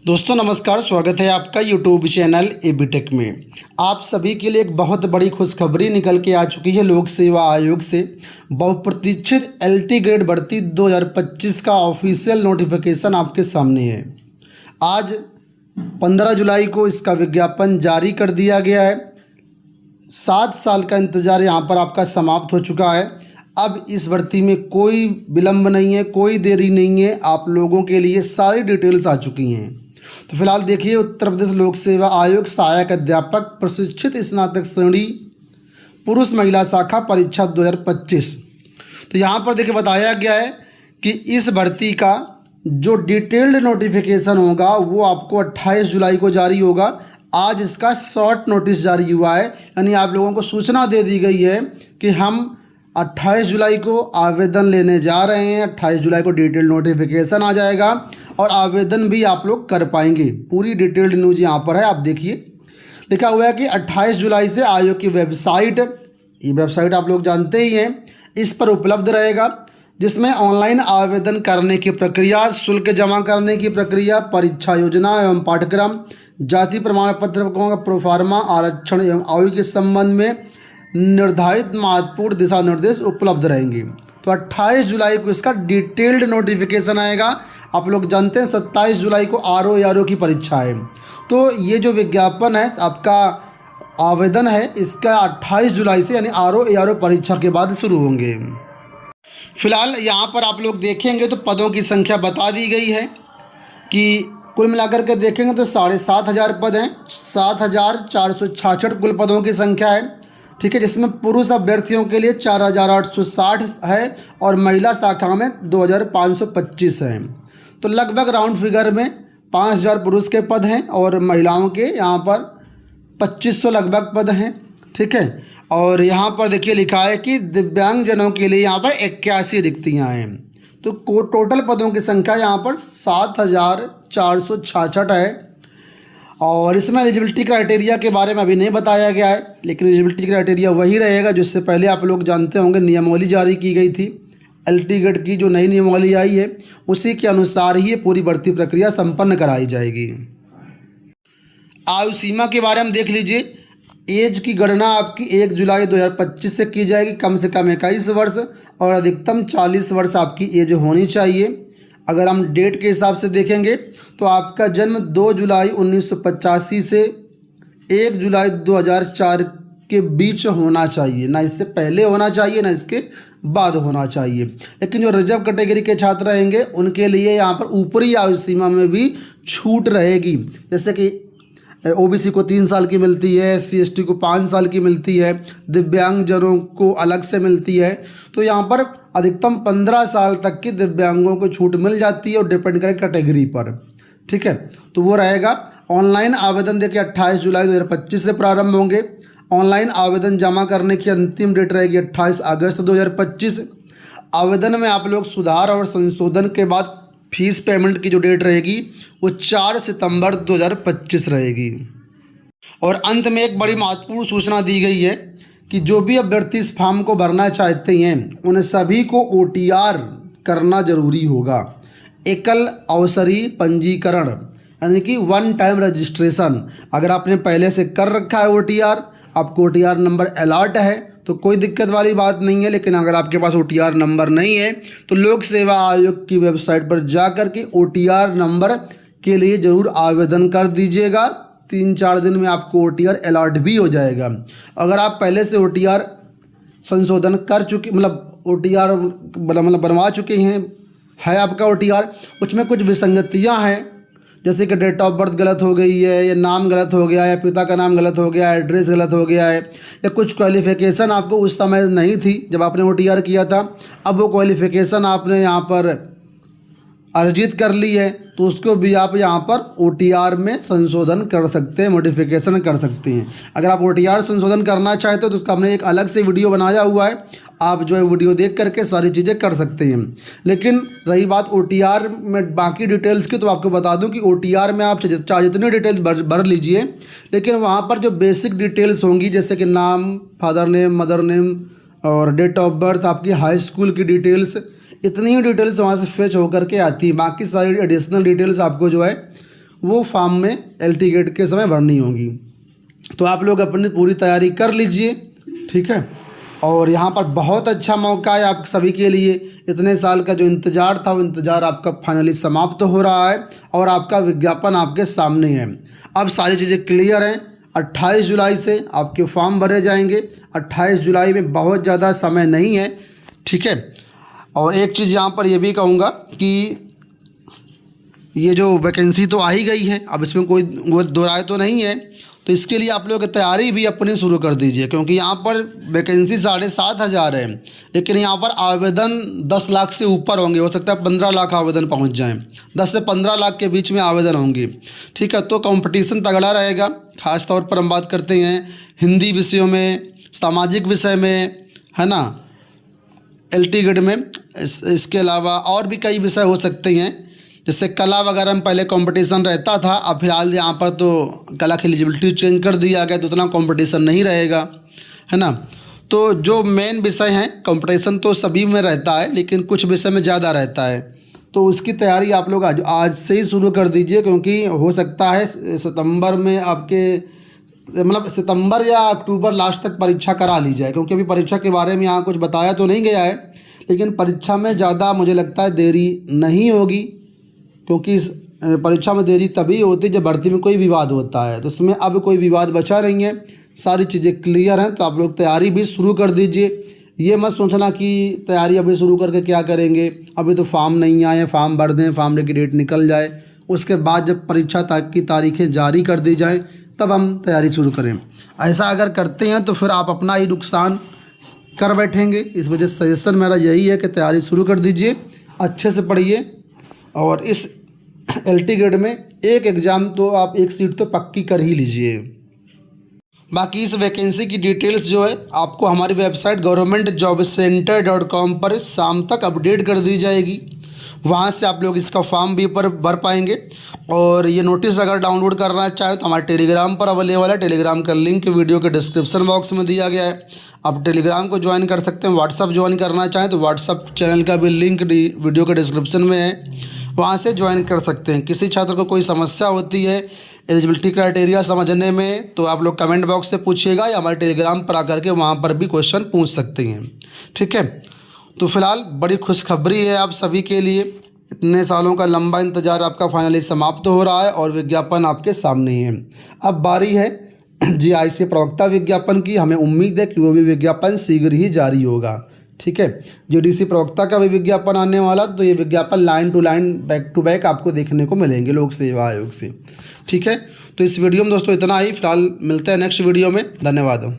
दोस्तों नमस्कार, स्वागत है आपका यूट्यूब चैनल एबीटेक में। आप सभी के लिए एक बहुत बड़ी खुशखबरी निकल के आ चुकी है। लोक सेवा आयोग से बहुप्रतीक्षित एलटी ग्रेड भर्ती 2025 का ऑफिशियल नोटिफिकेशन आपके सामने है। आज 15 जुलाई को इसका विज्ञापन जारी कर दिया गया है। 7 साल का इंतज़ार यहाँ पर आपका समाप्त हो चुका है। अब इस भर्ती में कोई विलंब नहीं है, कोई देरी नहीं है। आप लोगों के लिए सारी डिटेल्स आ चुकी हैं। तो फिलहाल देखिए, उत्तर प्रदेश लोक सेवा आयोग सहायक अध्यापक प्रशिक्षित स्नातक श्रेणी पुरुष महिला शाखा परीक्षा 2025। तो यहाँ पर देखिए बताया गया है कि इस भर्ती का जो डिटेल्ड नोटिफिकेशन होगा वो आपको 28 जुलाई को जारी होगा। आज इसका शॉर्ट नोटिस जारी हुआ है, यानी आप लोगों को सूचना दे दी गई है कि हम 28 जुलाई को आवेदन लेने जा रहे हैं। 28 जुलाई को डिटेल नोटिफिकेशन आ जाएगा और आवेदन भी आप लोग कर पाएंगे। पूरी डिटेल्ड न्यूज़ यहाँ पर है, आप देखिए। लिखा हुआ है कि 28 जुलाई से आयोग की वेबसाइट, ये वेबसाइट आप लोग जानते ही हैं, इस पर उपलब्ध रहेगा, जिसमें ऑनलाइन आवेदन करने की प्रक्रिया, शुल्क जमा करने की प्रक्रिया, परीक्षा योजना एवं पाठ्यक्रम, जाति प्रमाण पत्रों का प्रोफार्मा, आरक्षण एवं आयु के संबंध में निर्धारित महत्वपूर्ण दिशा निर्देश उपलब्ध रहेंगे। तो 28 जुलाई को इसका डिटेल्ड नोटिफिकेशन आएगा। आप लोग जानते हैं 27 जुलाई को आरओ की परीक्षा है। तो ये जो विज्ञापन है, आपका आवेदन है, इसका 28 जुलाई से यानी आरओ परीक्षा के बाद शुरू होंगे। फिलहाल यहाँ पर आप लोग देखेंगे तो पदों की संख्या बता दी गई है कि कुल मिलाकर के देखेंगे तो 7,500 पद हैं। 7,466 कुल पदों की संख्या है, ठीक है, जिसमें पुरुष अभ्यर्थियों के लिए 4,860 है और महिला शाखा में 2,525 हैं। तो लगभग राउंड फिगर में 5,000 पुरुष के पद हैं और महिलाओं के यहाँ पर 2,500 लगभग पद हैं, ठीक है। और यहाँ पर देखिए लिखा है कि दिव्यांगजनों के लिए यहाँ पर 81 रिक्तियाँ हैं। तो टोटल पदों की संख्या यहाँ पर 7,466 है। और इसमें एलिजिबिलिटी क्राइटेरिया के बारे में अभी नहीं बताया गया है, लेकिन एलिजिबिलिटी क्राइटेरिया वही रहेगा जिससे पहले आप लोग जानते होंगे नियमावली जारी की गई थी। एलटी ग्रेड की जो नई नियमावली आई है उसी के अनुसार ही ये पूरी भर्ती प्रक्रिया संपन्न कराई जाएगी। आयु सीमा के बारे में देख लीजिए। एज की गणना आपकी 1 जुलाई 2025 से की जाएगी। कम से कम 21 वर्ष और अधिकतम 40 वर्ष आपकी एज होनी चाहिए। अगर हम डेट के हिसाब से देखेंगे तो आपका जन्म 2 जुलाई 1985 से 1 जुलाई 2004 के बीच होना चाहिए, ना इससे पहले होना चाहिए ना इसके बाद होना चाहिए। लेकिन जो रिजर्व कैटेगरी के छात्र रहेंगे उनके लिए यहाँ पर ऊपरी आयु सीमा में भी छूट रहेगी। जैसे कि ओबीसी को 3 साल की मिलती है, SC ST को 5 साल की मिलती है, दिव्यांगजनों को अलग से मिलती है। तो यहाँ पर अधिकतम 15 साल तक की दिव्यांगों को छूट मिल जाती है और डिपेंड करे कैटेगरी पर, ठीक है। तो वो रहेगा। ऑनलाइन आवेदन देखिए 28 जुलाई 2025 से प्रारंभ होंगे। ऑनलाइन आवेदन जमा करने की अंतिम डेट रहेगी 28 अगस्त 2025। आवेदन में आप लोग सुधार और संशोधन के बाद फीस पेमेंट की जो डेट रहेगी वो 4 सितंबर 2025 रहेगी। और अंत में एक बड़ी महत्वपूर्ण सूचना दी गई है कि जो भी अभ्यर्थी इस फॉर्म को भरना चाहते हैं उन्हें सभी को OTR करना जरूरी होगा। एकल अवसरी पंजीकरण यानी कि 1 टाइम रजिस्ट्रेशन। अगर आपने पहले से कर रखा है OTR, आपको OTR नंबर अलॉट है तो कोई दिक्कत वाली बात नहीं है। लेकिन अगर आपके पास OTR नंबर नहीं है तो लोक सेवा आयोग की वेबसाइट पर जाकर के OTR नंबर के लिए ज़रूर आवेदन कर दीजिएगा। 3-4 दिन में आपको OTR अलॉट भी हो जाएगा। अगर आप पहले से OTR संशोधन कर चुके, मतलब OTR बनवा चुके हैं, है आपका OTR, उसमें कुछ विसंगतियां हैं, जैसे कि डेट ऑफ बर्थ गलत हो गई है, या नाम गलत हो गया है, पिता का नाम गलत हो गया है, एड्रेस गलत हो गया है, या कुछ क्वालिफ़िकेशन आपको उस समय नहीं थी जब आपने OTR किया था, अब वो क्वालिफ़िकेशन आपने यहाँ पर अर्जित कर ली है तो उसको भी आप यहाँ पर OTR में संशोधन कर सकते हैं, मॉडिफिकेशन कर सकते हैं। अगर आप OTR संशोधन करना चाहते हो तो उसका हमने एक अलग से वीडियो बनाया हुआ है, आप जो है वीडियो देख करके सारी चीज़ें कर सकते हैं। लेकिन रही बात OTR में बाकी डिटेल्स की, तो आपको बता दूं कि OTR में आप चाहे जितनी डिटेल्स भर लीजिए, लेकिन वहाँ पर जो बेसिक डिटेल्स होंगी जैसे कि नाम, फादर नेम, मदर नेम और डेट ऑफ बर्थ, आपकी हाई स्कूल की डिटेल्स, इतनी ही डिटेल्स वहाँ से फेच होकर के आती है। बाकी सारी एडिशनल डिटेल्स आपको जो है वो फॉर्म में LT गेट के समय भरनी होगी। तो आप लोग अपनी पूरी तैयारी कर लीजिए, ठीक है। और यहाँ पर बहुत अच्छा मौका है आप सभी के लिए। इतने साल का जो इंतज़ार था वो इंतज़ार आपका फाइनली समाप्त हो रहा है और आपका विज्ञापन आपके सामने है। अब सारी चीज़ें क्लियर हैं। 28 जुलाई से आपके फॉर्म भरे जाएंगे। 28 जुलाई में बहुत ज़्यादा समय नहीं है, ठीक है। और एक चीज़ यहाँ पर ये भी कहूँगा कि ये जो वैकेंसी तो आ ही गई है, अब इसमें कोई वो दो राय तो नहीं है। तो इसके लिए आप लोग की तैयारी भी अपनी शुरू कर दीजिए, क्योंकि यहाँ पर वैकेंसी 7,500 है, लेकिन यहाँ पर आवेदन 10 लाख से ऊपर होंगे। हो सकता है 15 लाख आवेदन पहुँच जाएं। 10 से 15 लाख के बीच में आवेदन होंगे, ठीक है। तो कंपटीशन तगड़ा रहेगा। ख़ास तौर पर हम बात करते हैं हिंदी विषयों में, सामाजिक विषय में, है ना, LT गेट में। इसके अलावा और भी कई विषय हो सकते हैं, जैसे कला वगैरह में पहले कंपटीशन रहता था। अब फिलहाल यहाँ पर तो कला की एलिजिबिलिटी चेंज कर दिया गया, तो उतना कंपटीशन नहीं रहेगा, है ना। तो जो मेन विषय हैं कंपटीशन तो सभी में रहता है, लेकिन कुछ विषय में ज़्यादा रहता है। तो उसकी तैयारी आप लोग आज से ही शुरू कर दीजिए, क्योंकि हो सकता है सितंबर में आपके मतलब सितंबर या अक्टूबर लास्ट तक परीक्षा करा ली जाए, क्योंकि अभी परीक्षा के बारे में यहाँ कुछ बताया तो नहीं गया है, लेकिन परीक्षा में ज़्यादा मुझे लगता है देरी नहीं होगी, क्योंकि इस परीक्षा में देरी तभी होती है जब भर्ती में कोई विवाद होता है। तो उसमें अब कोई विवाद बचा नहीं है, सारी चीज़ें क्लियर हैं। तो आप लोग तैयारी भी शुरू कर दीजिए। ये मत सोचना कि तैयारी अभी शुरू करके क्या करेंगे, अभी तो फॉर्म नहीं आए, फॉर्म भर दें, फॉर्म की डेट निकल जाए, उसके बाद जब परीक्षा तक की तारीखें जारी कर दी जाएँ तब हम तैयारी शुरू करें। ऐसा अगर करते हैं तो फिर आप अपना ही नुकसान कर बैठेंगे। इस वजह से सजेशन मेरा यही है कि तैयारी शुरू कर दीजिए, अच्छे से पढ़िए। और इस LT गेट में एक एग्ज़ाम तो आप एक सीट तो पक्की कर ही लीजिए। बाकी इस वैकेंसी की डिटेल्स जो है आपको हमारी वेबसाइट governmentjobcenter.com पर शाम तक अपडेट कर दी जाएगी। वहाँ से आप लोग इसका फॉर्म भी भर पाएंगे। और ये नोटिस अगर डाउनलोड करना चाहें तो हमारे टेलीग्राम पर अवेलेबल है। टेलीग्राम का लिंक वीडियो के डिस्क्रिप्शन बॉक्स में दिया गया है, आप टेलीग्राम को ज्वाइन कर सकते हैं। व्हाट्सअप ज्वाइन करना चाहें तो व्हाट्सअप चैनल का भी लिंक वीडियो के डिस्क्रिप्शन में है, वहाँ से ज्वाइन कर सकते हैं। किसी छात्र को कोई समस्या होती है एलिजिबिलिटी क्राइटेरिया समझने में तो आप लोग कमेंट बॉक्स से पूछिएगा, या हमारे टेलीग्राम पर आकर के वहाँ पर भी क्वेश्चन पूछ सकते हैं, ठीक है। तो फिलहाल बड़ी खुशखबरी है आप सभी के लिए। इतने सालों का लंबा इंतज़ार आपका फाइनली समाप्त हो रहा है और विज्ञापन आपके सामने ही है। अब बारी है GIC प्रवक्ता विज्ञापन की। हमें उम्मीद है कि वो भी विज्ञापन शीघ्र ही जारी होगा, ठीक है। GDC प्रवक्ता का भी विज्ञापन आने वाला, तो ये विज्ञापन line to line back to back आपको देखने को मिलेंगे लोक सेवा आयोग से, ठीक है। तो इस वीडियो में दोस्तों इतना ही। फिलहाल मिलते हैं नेक्स्ट वीडियो में। धन्यवाद।